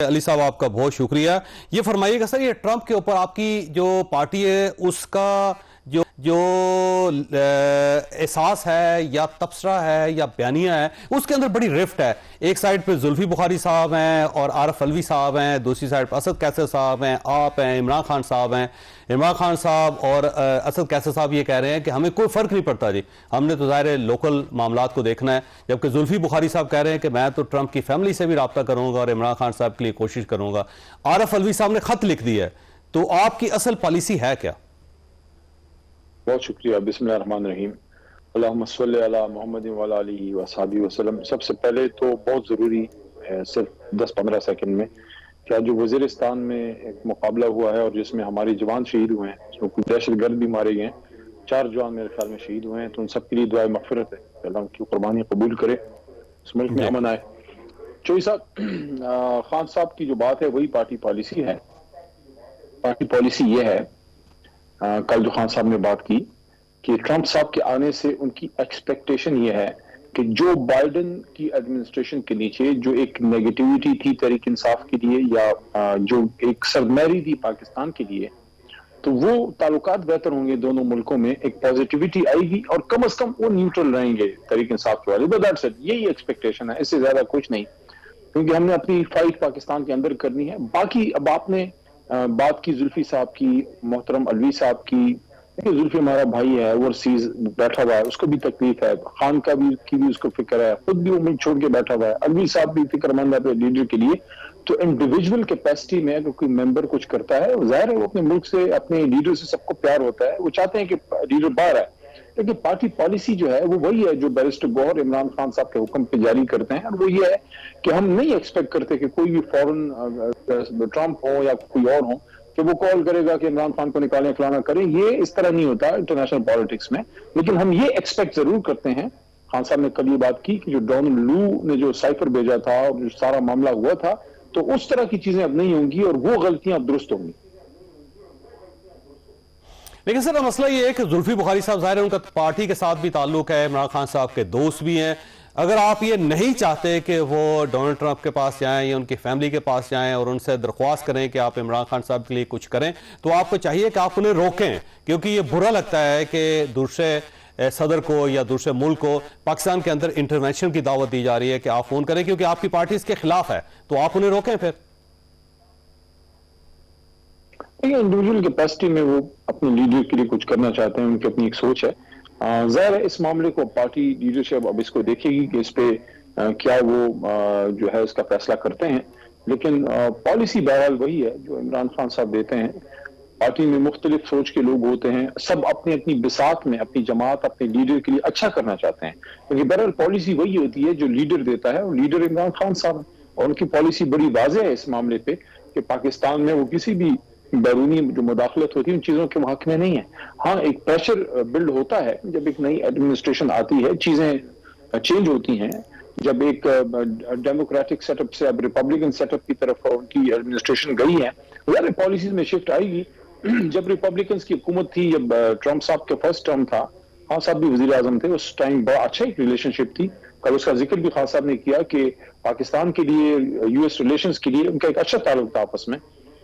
علی صاحب آپ کا بہت شکریہ. یہ فرمائیے گا سر، یہ ٹرمپ کے اوپر آپ کی جو پارٹی ہے اس کا جو احساس ہے یا تبصرہ ہے یا بیانیہ ہے اس کے اندر بڑی رفٹ ہے. ایک سائڈ پہ زلفی بخاری صاحب ہیں اور عارف علوی صاحب ہیں، دوسری سائڈ پہ اسد کیسر صاحب ہیں، آپ ہیں، عمران خان صاحب ہیں. عمران خان صاحب اور اسد کیسر صاحب یہ کہہ رہے ہیں کہ ہمیں کوئی فرق نہیں پڑتا جی، ہم نے تو ظاہر لوکل معاملات کو دیکھنا ہے. جبکہ زلفی بخاری صاحب کہہ رہے ہیں کہ میں تو ٹرمپ کی فیملی سے بھی رابطہ کروں گا اور عمران خان صاحب کے لیے کوشش کروں گا. عارف علوی صاحب نے خط لکھ دیا ہے. تو آپ کی اصل پالیسی ہے کیا؟ بہت شکریہ. بسم اللہ الرحمن الرحیم. اللہم صلی علی محمد وعلی آلہ وصحبہ وسلم. سب سے پہلے تو بہت ضروری ہے صرف 10-15 سیکنڈ میں کہ جو وزیرستان میں ایک مقابلہ ہوا ہے اور جس میں ہماری جوان شہید ہوئے ہیں، اس میں کچھ دہشت گرد بھی مارے گئے ہیں، 4 جوان میرے خیال میں شہید ہوئے ہیں، تو ان سب کے لیے دعائے مغفرت ہے. اللہ ان کی قربانی قبول کرے، اس ملک میں امن آئے. چوئی صاحب، خان صاحب کی جو بات ہے وہی پارٹی پالیسی ہے. پارٹی پالیسی یہ ہے، کل جو خان صاحب نے بات کی کہ ٹرمپ صاحب کے آنے سے ان کی ایکسپیکٹیشن یہ ہے کہ جو بائیڈن کی ایڈمنسٹریشن کے نیچے جو ایک نیگیٹیوٹی تھی تحریک انصاف کے لیے یا جو ایک سرمایری تھی پاکستان کے لیے، تو وہ تعلقات بہتر ہوں گے دونوں ملکوں میں، ایک پازیٹیوٹی آئے گی اور کم از کم وہ نیوٹرل رہیں گے تحریک انصاف کے والے. بٹ دیٹس اٹ، یہی ایکسپیکٹیشن ہے، اس سے زیادہ کچھ نہیں، کیونکہ ہم نے اپنی فائٹ پاکستان کے اندر کرنی ہے. باقی اب آپ نے بات کی زلفی صاحب کی، محترم علوی صاحب کی. زلفی ہمارا بھائی ہے، اوورسیز بیٹھا ہوا ہے، اس کو بھی تکلیف ہے. خان کا بھی اس کو فکر ہے، خود بھی وہ ملک چھوڑ کے بیٹھا ہوا ہے. علوی صاحب بھی فکر مند ہے لیڈر کے لیے. تو انڈیویجول کیپیسٹی میں اگر کوئی ممبر کچھ کرتا ہے، ظاہر ہے وہ اپنے ملک سے، اپنے لیڈر سے سب کو پیار ہوتا ہے، وہ چاہتے ہیں کہ لیڈر باہر ہے. لیکن پارٹی پالیسی جو ہے وہ وہی ہے جو بیرسٹر گوہر عمران خان صاحب کے حکم پہ جاری کرتے ہیں، اور وہ یہ ہے کہ ہم نہیں ایکسپیکٹ کرتے کہ کوئی بھی فورن ٹرمپ ہو یا کوئی اور ہو کہ وہ کال کرے گا کہ عمران خان کو نکالیں، فلانا کریں. یہ اس طرح نہیں ہوتا انٹرنیشنل پالیٹکس میں. لیکن ہم یہ ایکسپیکٹ ضرور کرتے ہیں. خان صاحب نے کل یہ بات کی کہ جو ڈونلڈ لو نے جو سائفر بھیجا تھا اور جو سارا معاملہ ہوا تھا، تو اس طرح کی چیزیں اب نہیں ہوں گی اور وہ غلطیاں اب درست ہوں گی. لیکن سر مسئلہ یہ ہے کہ زلفی بخاری صاحب ظاہر ہے ان کا پارٹی کے ساتھ بھی تعلق ہے، عمران خان صاحب کے دوست بھی ہیں. اگر آپ یہ نہیں چاہتے کہ وہ ڈونلڈ ٹرمپ کے پاس جائیں یا ان کی فیملی کے پاس جائیں اور ان سے درخواست کریں کہ آپ عمران خان صاحب کے لیے کچھ کریں، تو آپ کو چاہیے کہ آپ انہیں روکیں، کیونکہ یہ برا لگتا ہے کہ دوسرے صدر کو یا دوسرے ملک کو پاکستان کے اندر انٹرونشن کی دعوت دی جا رہی ہے کہ آپ فون کریں، کیونکہ آپ کی پارٹی اس کے خلاف ہے. تو آپ انہیں روکیں. پھر انڈیویجول کیپیسٹی میں وہ اپنے لیڈر کے لیے کچھ کرنا چاہتے ہیں، ان کی اپنی ایک سوچ ہے. ظاہر ہے اس معاملے کو پارٹی لیڈرشپ اب اس کو دیکھے گی کہ اس پہ کیا وہ جو ہے اس کا فیصلہ کرتے ہیں. لیکن پالیسی بہرحال وہی ہے جو عمران خان صاحب دیتے ہیں. پارٹی میں مختلف سوچ کے لوگ ہوتے ہیں، سب اپنی اپنی بساط میں اپنی جماعت اپنے لیڈر کے لیے اچھا کرنا چاہتے ہیں. کیونکہ بہرحال پالیسی وہی ہوتی ہے جو لیڈر دیتا ہے، اور لیڈر عمران خان صاحب، اور ان کی پالیسی بڑی واضح ہے اس معاملے پہ کہ پاکستان میں وہ کسی بھی بیرونی جو مداخلت ہوتی ہے ان چیزوں کے حق میں نہیں ہے. ہاں ایک پریشر بلڈ ہوتا ہے جب ایک نئی ایڈمنسٹریشن آتی ہے، چیزیں چینج ہوتی ہیں. جب ایک ڈیموکریٹک سیٹ اپ سے اب ریپبلکن سیٹ اپ کی طرف ان کی ایڈمنسٹریشن گئی ہے، ظاہر پالیسیز میں شفٹ آئے گی. جب ریپبلکنز کی حکومت تھی، جب ٹرمپ صاحب کے فرسٹ ٹرم تھا، خان صاحب بھی وزیر اعظم تھے، اس ٹائم بڑا اچھا ایک ریلیشن شپ تھی. کل اس کا ذکر بھی خان صاحب نے کیا کہ پاکستان کے لیے یو ایس ریلیشنز کے لیے ان کا ایک اچھا تعلق تھا آپس میں.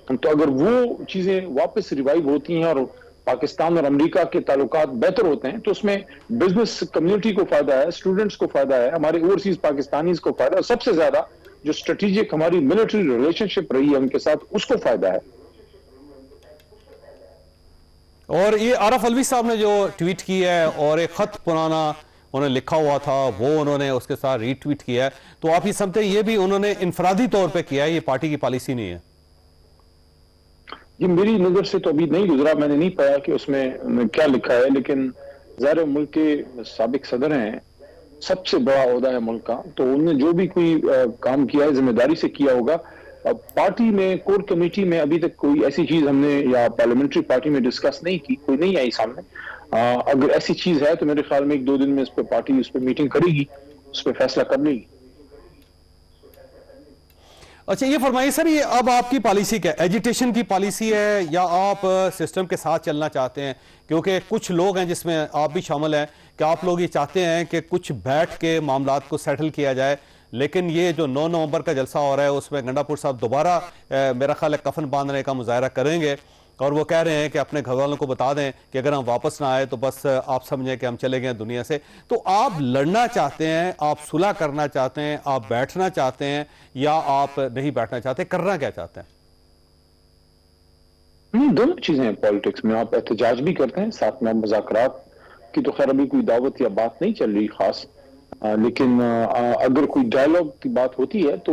تو اگر وہ چیزیں واپس ریوائیو ہوتی ہیں اور پاکستان اور امریکہ کے تعلقات بہتر ہوتے ہیں، تو اس میں بزنس کمیونٹی کو فائدہ ہے، اسٹوڈنٹس کو فائدہ ہے، ہمارے اوورسیز پاکستانیز کو فائدہ ہے، اور سب سے زیادہ جو اسٹریٹجک ہماری ملٹری ریلیشن شپ رہی ہے ان کے ساتھ، اس کو فائدہ ہے. اور یہ عارف علوی صاحب نے جو ٹویٹ کی ہے اور ایک خط پرانا انہوں نے لکھا ہوا تھا وہ انہوں نے اس کے ساتھ ری ٹویٹ کیا ہے، تو آپ یہ سمجھتے ہیں یہ بھی انہوں نے انفرادی طور پہ کیا ہے، یہ پارٹی کی پالیسی نہیں ہے؟ یہ میری نظر سے تو ابھی نہیں گزرا، میں نے نہیں پایا کہ اس میں کیا لکھا ہے. لیکن ظاہر ملک کے سابق صدر ہیں، سب سے بڑا عہدہ ہے ملک کا، تو انہوں نے جو بھی کوئی کام کیا ہے ذمہ داری سے کیا ہوگا. پارٹی میں کور کمیٹی میں ابھی تک کوئی ایسی چیز ہم نے یا پارلیمنٹری پارٹی میں ڈسکس نہیں کی، کوئی نہیں آئی سامنے. اگر ایسی چیز ہے تو میرے خیال میں 1-2 دن میں اس پہ پارٹی اس پہ میٹنگ کرے گی، اس پہ فیصلہ کر لے گی. اچھا یہ فرمائیے سر، یہ اب آپ کی پالیسی کیا ایجیٹیشن کی پالیسی ہے یا آپ سسٹم کے ساتھ چلنا چاہتے ہیں؟ کیونکہ کچھ لوگ ہیں جس میں آپ بھی شامل ہیں کہ آپ لوگ یہ چاہتے ہیں کہ کچھ بیٹھ کے معاملات کو سیٹل کیا جائے، لیکن یہ جو 9 نومبر کا جلسہ ہو رہا ہے اس میں گنڈا پور صاحب دوبارہ میرا خیال ہے کفن باندھنے کا مظاہرہ کریں گے، اور وہ کہہ رہے ہیں کہ اپنے گھر والوں کو بتا دیں کہ اگر ہم واپس نہ آئے تو بس آپ سمجھیں کہ ہم چلے گئے دنیا سے۔ تو آپ لڑنا چاہتے ہیں، آپ صلح کرنا چاہتے ہیں، آپ بیٹھنا چاہتے ہیں، یا آپ نہیں بیٹھنا چاہتے، کرنا کیا چاہتے ہیں؟ دونوں چیزیں ہیں پالیٹکس میں، آپ احتجاج بھی کرتے ہیں، ساتھ میں مذاکرات کی تو خیر ابھی کوئی دعوت یا بات نہیں چل رہی خاص، لیکن اگر کوئی ڈائیلاگ کی بات ہوتی ہے تو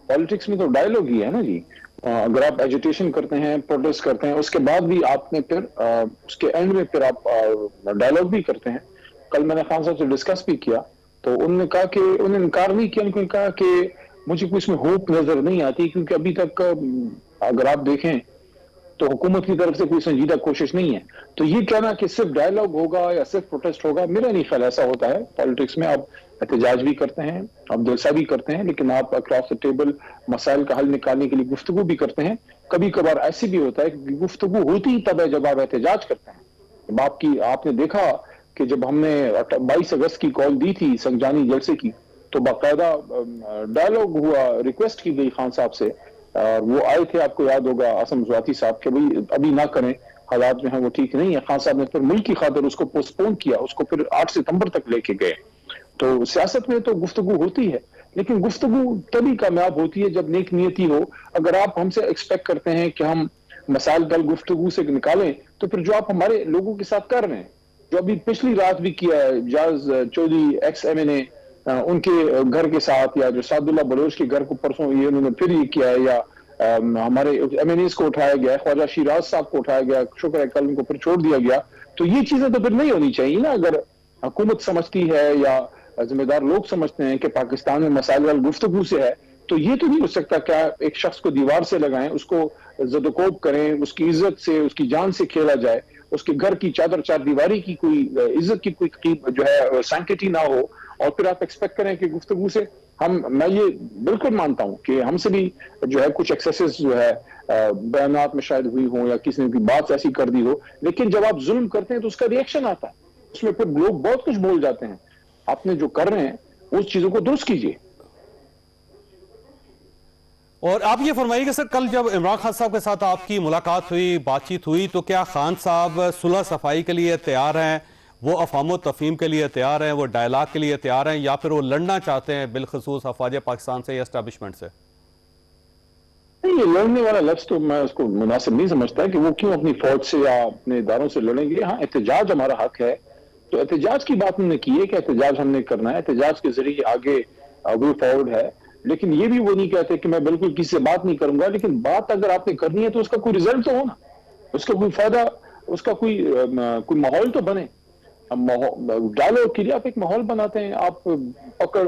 پالیٹکس میں تو ڈائیلاگ ہی ہے نا جی۔ اگر آپ ایجوٹیشن کرتے ہیں، پروٹیسٹ کرتے ہیں، اس کے بعد بھی آپ نے پھر اس کے اینڈ میں پھر آپ ڈائیلاگ بھی کرتے ہیں۔ کل میں نے خان صاحب سے ڈسکس بھی کیا تو انہوں نے کہا کہ انہوں نے انکار نہیں کیا، انہوں نے کہا کہ مجھے کوئی اس میں ہوپ نظر نہیں آتی، کیونکہ ابھی تک اگر آپ دیکھیں تو حکومت کی طرف سے کوئی سنجیدہ کوشش نہیں ہے۔ تو یہ کہنا کہ صرف ڈائیلاگ ہوگا یا صرف پروٹیسٹ ہوگا، میرا نہیں خیال ایسا ہوتا ہے۔ پالیٹکس میں آپ احتجاج بھی کرتے ہیں، آپ جلسہ بھی کرتے ہیں، لیکن آپ اکراس دا ٹیبل مسائل کا حل نکالنے کے لیے گفتگو بھی کرتے ہیں۔ کبھی کبھار ایسی بھی ہوتا ہے کہ گفتگو ہوتی ہی تب ہے جب آپ احتجاج کرتے ہیں۔ آپ نے دیکھا کہ جب ہم نے 22 اگست کی کال دی تھی سنجانی جلسے کی تو باقاعدہ ڈائیلاگ ہوا، ریکویسٹ کی گئی خان صاحب سے، اور وہ آئے تھے، آپ کو یاد ہوگا عاصم زواتی صاحب، کہ بھئی ابھی نہ کریں، حالات جو ہیں وہ ٹھیک نہیں ہے۔ خان صاحب نے پھر ملک کی خاطر اس کو پوسٹ پون کیا، اس کو پھر 8 ستمبر تک لے کے گئے۔ تو سیاست میں تو گفتگو ہوتی ہے، لیکن گفتگو تبھی کامیاب ہوتی ہے جب نیک نیتی ہو۔ اگر آپ ہم سے ایکسپیکٹ کرتے ہیں کہ ہم مسائل دل گفتگو سے نکالیں، تو پھر جو آپ ہمارے لوگوں کے ساتھ کر رہے ہیں، جو ابھی پچھلی رات بھی کیا ہے جاز چودھری ایکس ایم این اے، ان کے گھر کے ساتھ، یا جو سعد اللہ بلوچ کے گھر کو پرسوں یہ انہوں نے پھر یہ کیا ہے، یا ہمارے ایم این ایز کو اٹھایا گیا ہے، خواجہ شیراز صاحب کو اٹھایا گیا، شکر ہے کل ان کو پھر چھوڑ دیا گیا۔ تو یہ چیزیں تو پھر نہیں ہونی چاہیے نا۔ اگر حکومت سمجھتی ہے یا ذمہ دار لوگ سمجھتے ہیں کہ پاکستان میں مسائل وال گفتگو سے ہے، تو یہ تو نہیں ہو سکتا کہ ایک شخص کو دیوار سے لگائیں، اس کو زد و کوب کریں، اس کی عزت سے، اس کی جان سے کھیلا جائے، اس کے گھر کی چادر چار دیواری کی کوئی عزت کی کوئی جو ہے سینکٹی نہ ہو، اور پھر آپ ایکسپیکٹ کریں کہ گفتگو سے میں یہ بالکل مانتا ہوں کہ ہم سے بھی جو ہے کچھ ایکسیسز جو ہے بیانات میں شاید ہوئی ہوں، یا کسی نے کوئی بات ایسی کر دی ہو، لیکن جب آپ ظلم کرتے ہیں تو اس کا ری ایکشن آتا ہے، اس میں پھر لوگ بہت کچھ بول جاتے ہیں۔ آپ نے جو کر رہے ہیں اس چیزوں کو درست کیجئے۔ اور آپ یہ فرمائیے کہ سر کل جب عمران خان صاحب کے ساتھ آپ کی ملاقات ہوئی، بات چیت ہوئی، تو کیا خان صاحب صلح صفائی کے لیے تیار ہیں، وہ افہام و تفہیم کے لیے تیار ہیں، وہ ڈائیلاگ کے لیے تیار ہیں، یا پھر وہ لڑنا چاہتے ہیں بالخصوص افواج پاکستان سے یا اسٹیبلشمنٹ سے؟ نہیں، یہ لڑنے والا لفظ تو میں اس کو مناسب نہیں سمجھتا کہ وہ کیوں اپنی فوج سے یا اپنے اداروں سے لڑیں گے۔ ہاں، احتجاج ہمارا حق ہے، تو احتجاج کی بات ہم نے کی ہے کہ احتجاج ہم نے کرنا ہے، احتجاج کے ذریعے آگے وے فارورڈ ہے، لیکن یہ بھی وہ نہیں کہتے کہ میں بالکل کسی سے بات نہیں کروں گا، لیکن بات اگر آپ نے کرنی ہے تو اس کا کوئی رزلٹ تو ہونا، اس کا کوئی فائدہ، اس کا کوئی ماحول تو بنے۔ ڈائیلاگ کے لیے آپ ایک ماحول بناتے ہیں، آپ پکڑ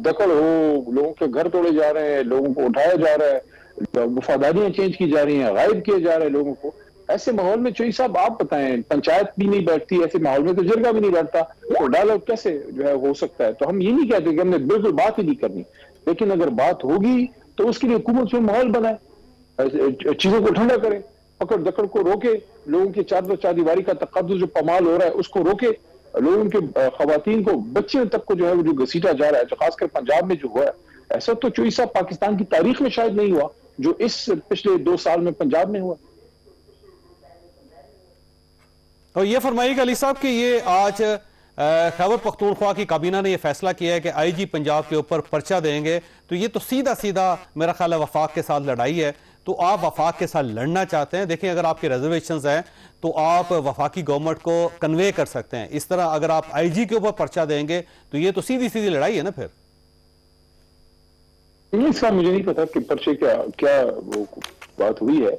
دکڑ ہو، لوگوں کے گھر توڑے جا رہے ہیں، لوگوں کو اٹھایا جا رہا ہے، وفاداریاں چینج کی جا رہی ہیں، غائب کیے جا رہے ہیں لوگوں کو۔ ایسے ماحول میں چوئی صاحب آپ بتائیں، پنچایت بھی نہیں بیٹھتی ایسے ماحول میں، تو جرگہ بھی نہیں بیٹھتا، تو ڈائیلاگ کیسے جو ہے ہو سکتا ہے؟ تو ہم یہ نہیں کہتے کہ ہم نے بالکل بات ہی نہیں کرنی، لیکن اگر بات ہوگی تو اس کے لیے حکومت میں ماحول بنائے، چیزوں کو ٹھنڈا کرے، پکڑ دکڑ کو روکے، لوگوں کی چار دیواری کا تقدس جو پامال ہو رہا ہے اس کو روکے، لوگوں کے خواتین کو، بچے تک کو جو ہے وہ جو گھسیٹا جا رہا ہے، جو خاص کر پنجاب میں جو ہوا ہے، ایسا تو چوئی صاحب پاکستان کی تاریخ میں شاید نہیں ہوا جو اس پچھلے 2 سال میں پنجاب میں ہوا۔ اور یہ فرمائیے گا علی صاحب کہ یہ آج خیبر پختونخوا کی کابینہ نے یہ فیصلہ کیا ہے کہ آئی جی پنجاب کے اوپر پرچہ دیں گے، تو یہ تو سیدھا میرا خیال ہے وفاق کے ساتھ لڑائی ہے، تو آپ وفاق کے ساتھ لڑنا چاہتے ہیں۔ دیکھیں اگر آپ کے ریزرویشنز ہیں تو آپ وفاقی گورنمنٹ کو کنوے کر سکتے ہیں، اس طرح اگر آپ آئی جی کے اوپر پرچہ دیں گے تو یہ تو سیدھی لڑائی ہے نا پھر۔ نہیں صاحب، مجھے نہیں پتا کہ پرچے کیا وہ بات ہوئی ہے،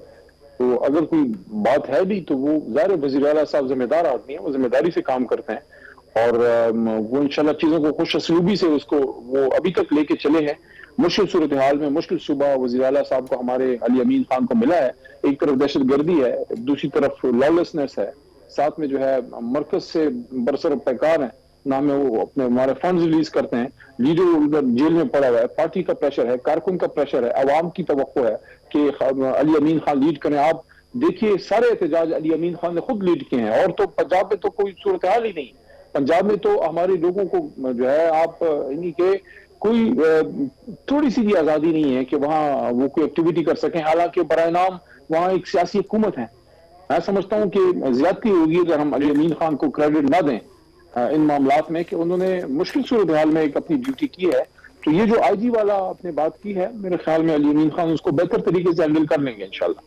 تو اگر کوئی بات ہے بھی تو وہ ظاہر وزیر اعلیٰ صاحب ذمہ دار آدمی ہیں، وہ ذمہ داری سے کام کرتے ہیں، اور وہ انشاءاللہ چیزوں کو خوش اسلوبی سے اس کو وہ ابھی تک لے کے چلے ہیں۔ مشکل صورتحال میں مشکل صوبہ وزیر اعلیٰ صاحب کو ہمارے علی امین خان کو ملا ہے، ایک طرف دہشت گردی ہے، دوسری طرف لالسنس ہے، ساتھ میں جو ہے مرکز سے برسر پیکار ہیں، نہ میں وہ اپنے ہمارے فنڈز ریلیز کرتے ہیں، لیڈر ادھر جیل میں پڑا ہوا ہے، پارٹی کا پریشر ہے، کارکن کا پریشر ہے، عوام کی توقع ہے کہ علی امین خان لیڈ کریں۔ آپ دیکھیے سارے احتجاج علی امین خان نے خود لیڈ کیے ہیں، اور تو پنجاب میں تو کوئی صورتحال ہی نہیں، پنجاب میں تو ہمارے لوگوں کو جو ہے آپ انہی کے کوئی تھوڑی سی بھی آزادی نہیں ہے کہ وہاں وہ کوئی ایکٹیویٹی کر سکیں، حالانکہ برائے نام وہاں ایک سیاسی حکومت ہے۔ میں سمجھتا ہوں کہ زیادتی ہوگی اگر ہم علی امین خان کو کریڈٹ نہ دیں ان معاملات میں، کہ انہوں نے مشکل صورتحال میں ایک اپنی ڈیوٹی کی ہے۔ تو یہ جو آئی جی والا آپ نے بات کی ہے، میرے خیال میں علی امین خان اس کو بہتر طریقے سے ہینڈل کر لیں گے انشاءاللہ۔